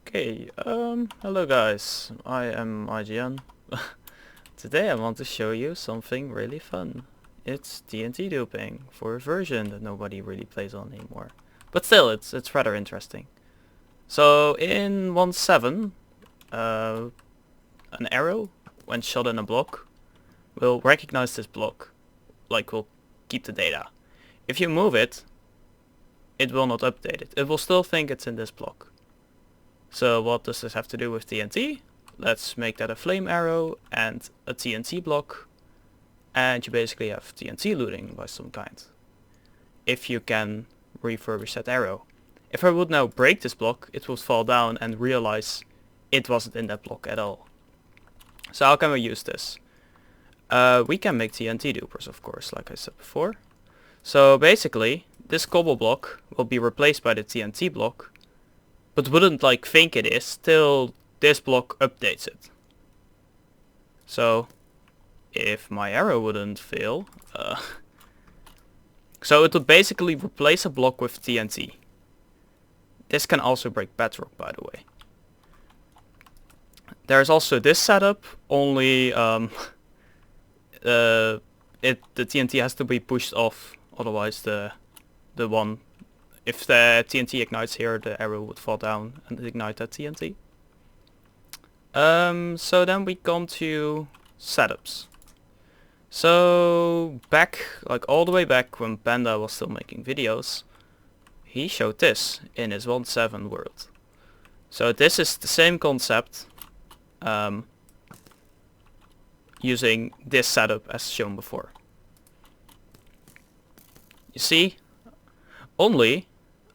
Okay, hello guys, I am IGN. Today I want to show you something really fun. It's TNT duping for a version that nobody really plays on anymore. But still, it's rather interesting. So in 1.7, an arrow, when shot in a block, will recognize this block, like will keep the data. If you move it, it will not update it. It will still think it's in this block. So what does this have to do with TNT? Let's make that a flame arrow and a TNT block, and you basically have TNT looting by some kind. If you can refurbish that arrow. If I would now break this block, it would fall down and realize it wasn't in that block at all. So how can we use this? We can make TNT dupers, of course, like I said before. So basically, this cobble block will be replaced by the TNT block, but wouldn't like think it is till this block updates it. So if my arrow wouldn't fail, so it would basically replace a block with TNT. This can also break bedrock, by the way. There's also this setup, only the TNT has to be pushed off, otherwise the one, if the TNT ignites here, the arrow would fall down and ignite that TNT. So then we come to setups. So back, like all the way back when Panda was still making videos, he showed this in his 1.7 world. So this is the same concept, using this setup as shown before. You see, only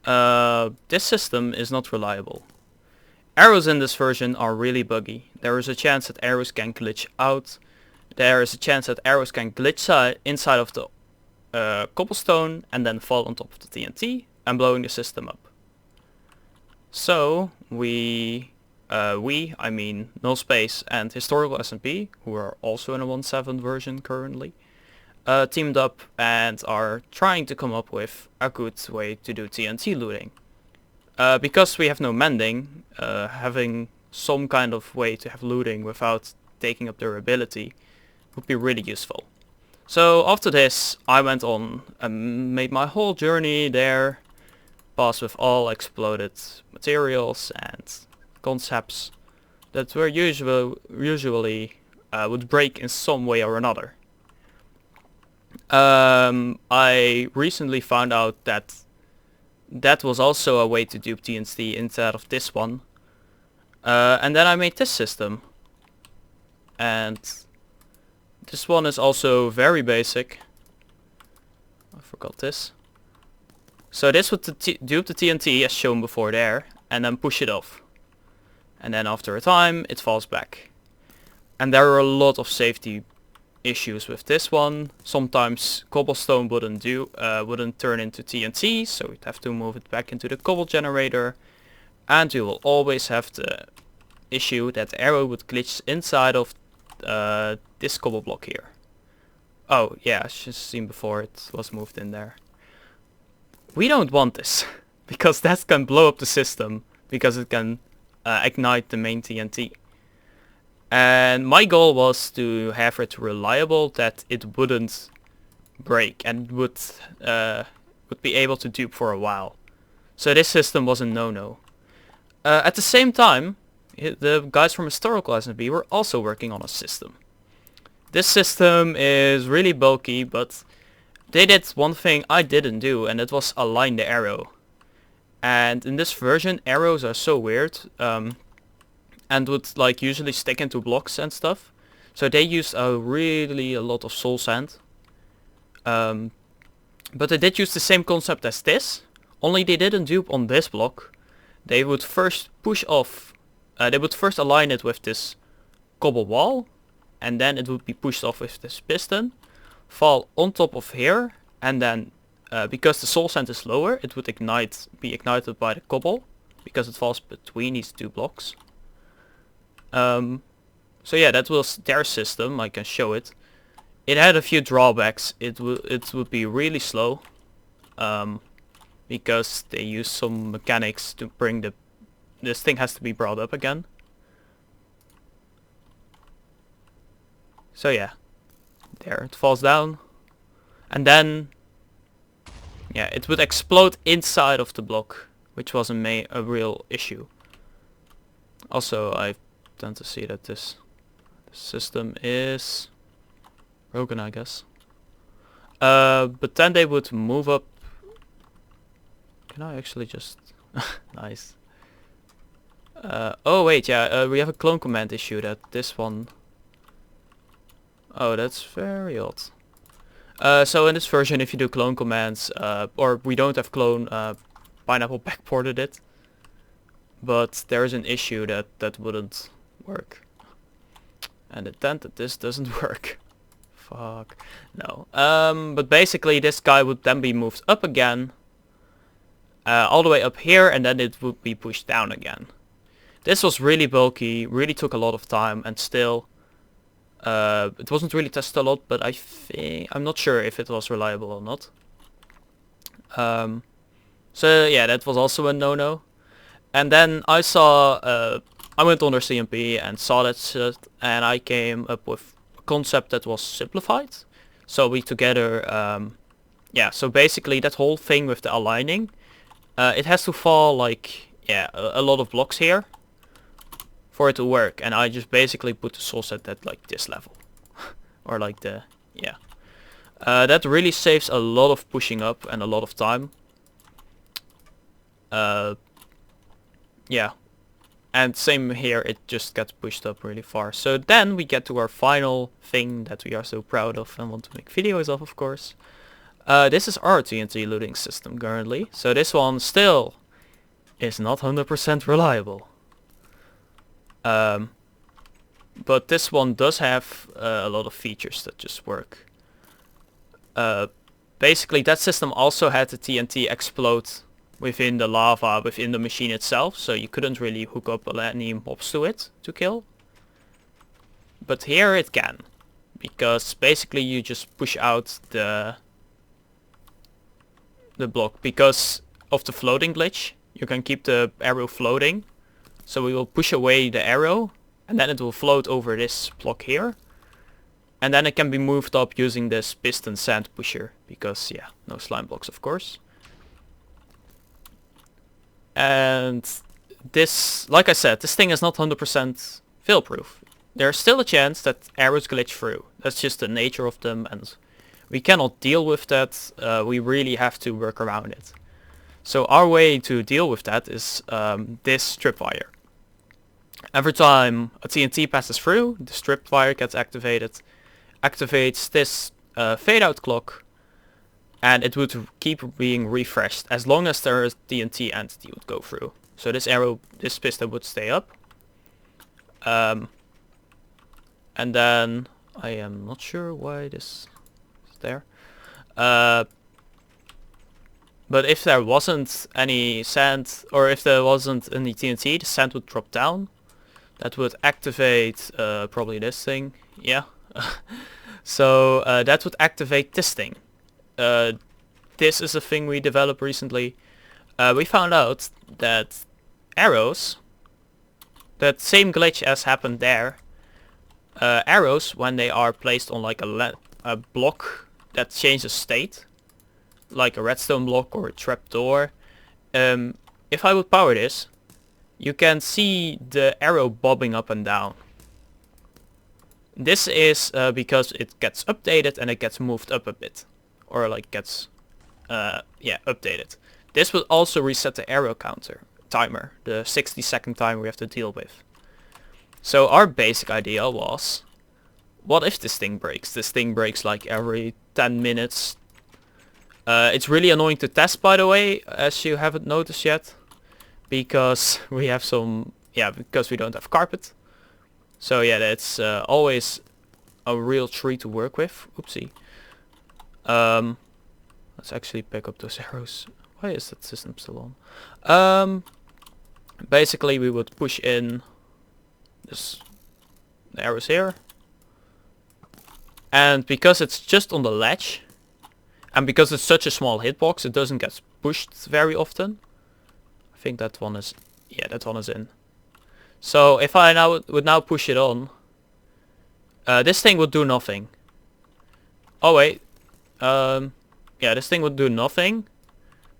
this system is not reliable. Arrows in this version are really buggy. There is a chance that arrows can glitch out. There is a chance that arrows can glitch inside of the cobblestone and then fall on top of the TNT and blowing the system up. So I mean Nullspace and historical HSMP, who are also in a 1.7 version currently, teamed up and are trying to come up with a good way to do TNT looting. Because we have no mending, having some kind of way to have looting without taking up durability would be really useful. So after this I went on and made my whole journey there, passed with all exploded materials and concepts that were usually would break in some way or another. I recently found out that that was also a way to dupe TNT instead of this one. And then I made this system. And this one is also very basic. I forgot this. So this would dupe the TNT as shown before there, and then push it off. And then after a time it falls back. And there are a lot of safety issues with this one. Sometimes cobblestone wouldn't turn into TNT, so we'd have to move it back into the cobble generator, and we will always have the issue that the arrow would glitch inside of this cobble block here. Oh yeah, as you've seen before, it was moved in there. We don't want this because that can blow up the system, because it can ignite the main TNT. And my goal was to have it reliable, that it wouldn't break and would be able to dupe for a while. So this system was a no-no. At the same time, the guys from historical SNB were also working on a system. This system is really bulky, but they did one thing I didn't do, and it was align the arrow. And in this version, arrows are so weird. And would like usually stick into blocks and stuff. So they used a lot of soul sand. But they did use the same concept as this, only they didn't dupe on this block. They would first push off, they would first align it with this cobble wall, and then it would be pushed off with this piston, fall on top of here, and then because the soul sand is lower, it would be ignited by the cobble, because it falls between these two blocks. So yeah, that was their system. I can show it. It had a few drawbacks. It would be really slow, because they used some mechanics to bring the this thing has to be brought up again. So yeah, there it falls down, and then yeah, it would explode inside of the block, which was a real issue. Also, I tend to see that this system is broken, I guess. But then they would move up. Can I actually just... Nice. Oh wait, yeah, we have a clone command issue that this one... Oh, that's very odd. So in this version, if you do clone commands, or we don't have clone, Pineapple backported it. But there's an issue that wouldn't work. And it meant that this doesn't work. Fuck. No. But basically this guy would then be moved up again. All the way up here, and then it would be pushed down again. This was really bulky, really took a lot of time, and still it wasn't really tested a lot, but I'm not sure if it was reliable or not. So yeah, that was also a no-no. And then I went under CMP and saw that shit, and I came up with a concept that was simplified. So we together, yeah, so basically that whole thing with the aligning, it has to fall like, yeah, a lot of blocks here for it to work. And I just basically put the soul set at like this level. Or like the, yeah. That really saves a lot of pushing up and a lot of time. Yeah, and same here, it just gets pushed up really far. So then we get to our final thing that we are so proud of and want to make videos of course. This is our TNT looting system currently. So this one still is not 100% reliable. But this one does have a lot of features that just work. Basically that system also had the TNT explode within the lava, within the machine itself, so you couldn't really hook up any mobs to it to kill. But here it can, because basically you just push out the block. Because of the floating glitch, you can keep the arrow floating, so we will push away the arrow, and then it will float over this block here. And then it can be moved up using this piston sand pusher, because yeah, no slime blocks of course. And this, like I said, this thing is not 100% fail-proof. There's still a chance that arrows glitch through. That's just the nature of them, and we cannot deal with that. We really have to work around it. So our way to deal with that is this tripwire. Every time a TNT passes through, the tripwire gets activated, activates this fade-out clock, and it would keep being refreshed as long as there is TNT entity would go through. So this arrow, this piston would stay up. And then I am not sure why this is there. But if there wasn't any sand, or if there wasn't any TNT, the sand would drop down. That would activate probably this thing. Yeah. So that would activate this thing. This is a thing we developed recently. We found out that arrows, that same glitch as happened there, arrows when they are placed on like a block that changes state, like a redstone block or a trapdoor, if I would power this, you can see the arrow bobbing up and down. This is because it gets updated and it gets moved up a bit, or like gets yeah, updated. This will also reset the arrow counter timer, the 60-second timer we have to deal with. So our basic idea was, what if this thing breaks? This thing breaks like every 10 minutes. It's really annoying to test, by the way, as you haven't noticed yet, because we have some, yeah, because we don't have carpet. So yeah, that's always a real treat to work with. Oopsie. Let's actually pick up those arrows. Why is that system still on? Basically we would push in the arrows here. And because it's just on the ledge, and because it's such a small hitbox, it doesn't get pushed very often. I think that one is, yeah, that one is in. So if I would now push it on, this thing would do nothing. Oh wait, yeah, this thing would do nothing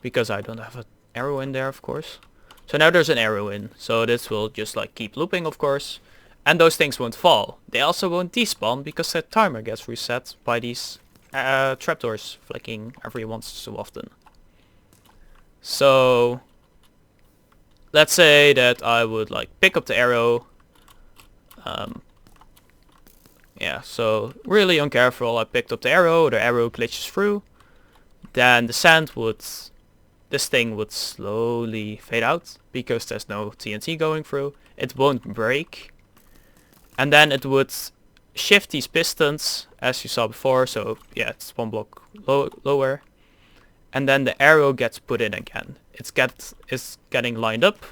because I don't have an arrow in there, of course. So now there's an arrow in, so this will just like keep looping, of course. And those things won't fall. They also won't despawn because the timer gets reset by these trapdoors flicking every once so often. So let's say that I would like pick up the arrow. Yeah, so really uncareful, I picked up the arrow glitches through. Then the sand would, this thing would slowly fade out because there's no TNT going through. It won't break. And then it would shift these pistons as you saw before, so yeah, it's one block lower. And then the arrow gets put in again. It's getting lined up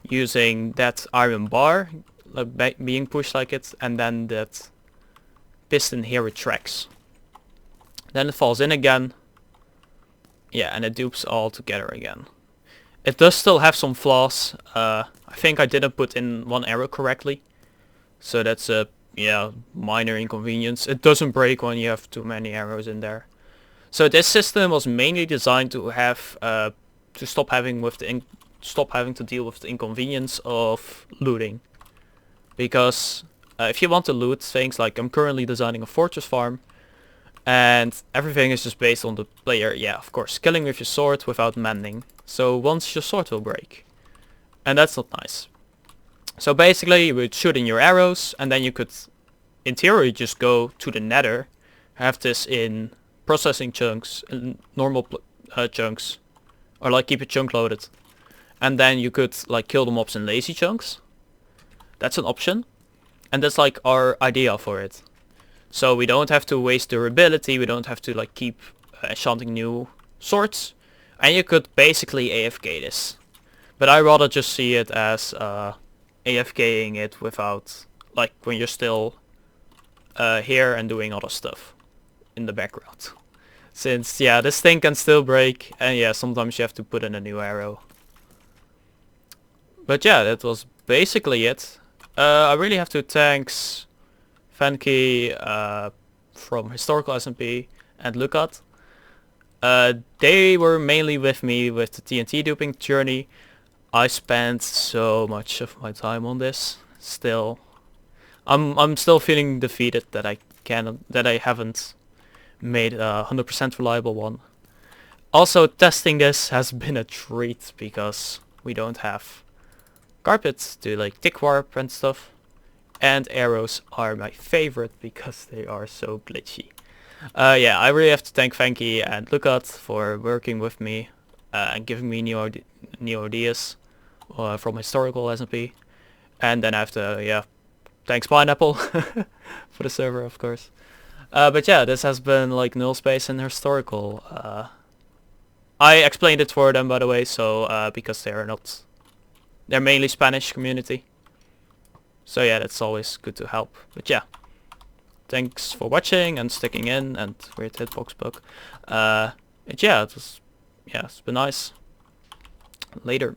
using that iron bar being pushed like it, and then that piston here retracts. Then it falls in again. Yeah, and it dupes all together again. It does still have some flaws. I think I didn't put in one arrow correctly. So that's a minor inconvenience. It doesn't break when you have too many arrows in there. So this system was mainly designed to have to stop having to deal with the inconvenience of looting. Because if you want to loot things, like I'm currently designing a fortress farm, and everything is just based on the player, yeah, of course, killing with your sword without mending. So once your sword will break. And that's not nice. So basically you would shoot in your arrows, and then you could, in theory, just go to the nether, have this in processing chunks, normal chunks, or like keep it chunk loaded. And then you could like kill the mobs in lazy chunks. That's an option. And that's like our idea for it. So we don't have to waste durability, we don't have to like keep enchanting new swords. And you could basically AFK this. But I rather just see it as AFKing it without, like when you're still here and doing other stuff in the background. Since yeah, this thing can still break, and yeah, sometimes you have to put in a new arrow. But yeah, that was basically it. I really have to thank fnkyheh from Historical SMP and lucad. They were mainly with me with the TNT duping journey. I spent so much of my time on this. Still, I'm still feeling defeated that I haven't made a 100% reliable one. Also, testing this has been a treat because we don't have carpets to like tick warp and stuff. And arrows are my favorite because they are so glitchy. Yeah, I really have to thank fnkyheh and lucad for working with me and giving me new ideas from Historical SMP. And then I have to, thanks Pineapple for the server, of course. But yeah, this has been like Nullspace and Historical. I explained it for them, by the way, so because they're mainly Spanish community. So yeah, that's always good to help. But yeah, thanks for watching and sticking in, and weird hitbox bug. It's been nice. Later.